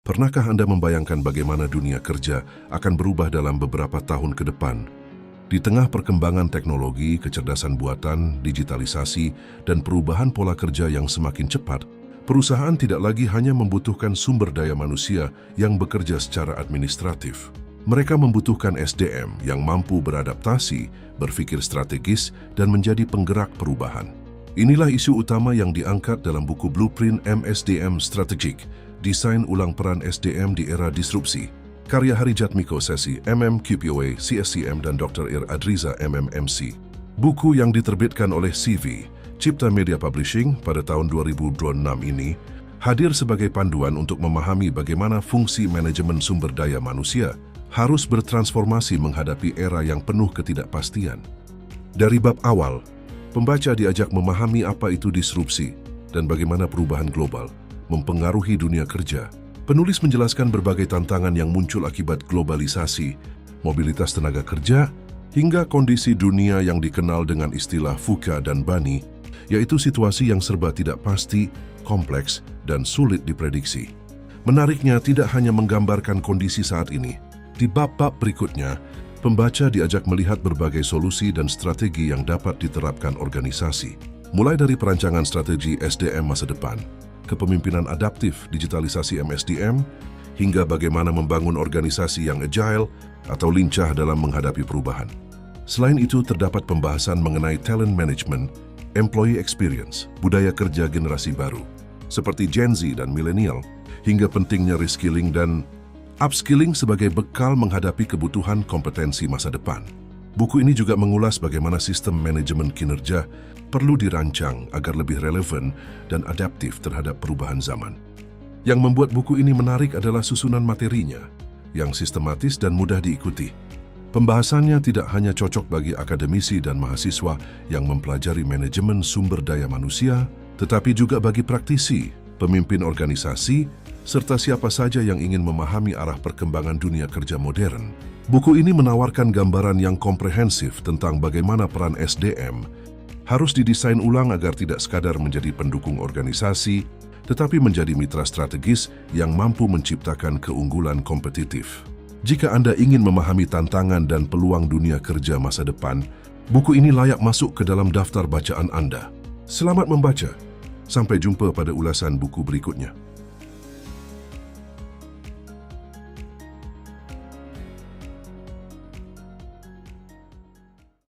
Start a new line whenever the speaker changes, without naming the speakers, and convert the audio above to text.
Pernahkah Anda membayangkan bagaimana dunia kerja akan berubah dalam beberapa tahun ke depan? Di tengah perkembangan teknologi, kecerdasan buatan, digitalisasi, dan perubahan pola kerja yang semakin cepat, perusahaan tidak lagi hanya membutuhkan sumber daya manusia yang bekerja secara administratif. Mereka membutuhkan SDM yang mampu beradaptasi, berpikir strategis, dan menjadi penggerak perubahan. Inilah isu utama yang diangkat dalam buku Blueprint MSDM Strategic, Desain Ulang Peran SDM di Era Disrupsi, karya Harijatmiko Sesi, MMQPOA, CSCM, dan Dr. Ir Adriza, MMMC. Buku yang diterbitkan oleh CV, Cipta Media Publishing pada tahun 2026 ini, hadir sebagai panduan untuk memahami bagaimana fungsi manajemen sumber daya manusia harus bertransformasi menghadapi era yang penuh ketidakpastian. Dari bab awal, pembaca diajak memahami apa itu disrupsi dan bagaimana perubahan global mempengaruhi dunia kerja. Penulis menjelaskan berbagai tantangan yang muncul akibat globalisasi, mobilitas tenaga kerja, hingga kondisi dunia yang dikenal dengan istilah VUCA dan BANI, yaitu situasi yang serba tidak pasti, kompleks, dan sulit diprediksi. Menariknya, tidak hanya menggambarkan kondisi saat ini. Di bab-bab berikutnya, pembaca diajak melihat berbagai solusi dan strategi yang dapat diterapkan organisasi, mulai dari perancangan strategi SDM masa depan, kepemimpinan adaptif, digitalisasi MSDM, hingga bagaimana membangun organisasi yang agile atau lincah dalam menghadapi perubahan. Selain itu, terdapat pembahasan mengenai talent management, employee experience, budaya kerja generasi baru, seperti Gen Z dan milenial, hingga pentingnya reskilling dan upskilling sebagai bekal menghadapi kebutuhan kompetensi masa depan. Buku ini juga mengulas bagaimana sistem manajemen kinerja perlu dirancang agar lebih relevan dan adaptif terhadap perubahan zaman. Yang membuat buku ini menarik adalah susunan materinya, yang sistematis dan mudah diikuti. Pembahasannya tidak hanya cocok bagi akademisi dan mahasiswa yang mempelajari manajemen sumber daya manusia, tetapi juga bagi praktisi, pemimpin organisasi, serta siapa saja yang ingin memahami arah perkembangan dunia kerja modern. Buku ini menawarkan gambaran yang komprehensif tentang bagaimana peran SDM harus didesain ulang agar tidak sekadar menjadi pendukung organisasi, tetapi menjadi mitra strategis yang mampu menciptakan keunggulan kompetitif. Jika Anda ingin memahami tantangan dan peluang dunia kerja masa depan, buku ini layak masuk ke dalam daftar bacaan Anda. Selamat membaca. Sampai jumpa pada ulasan buku berikutnya.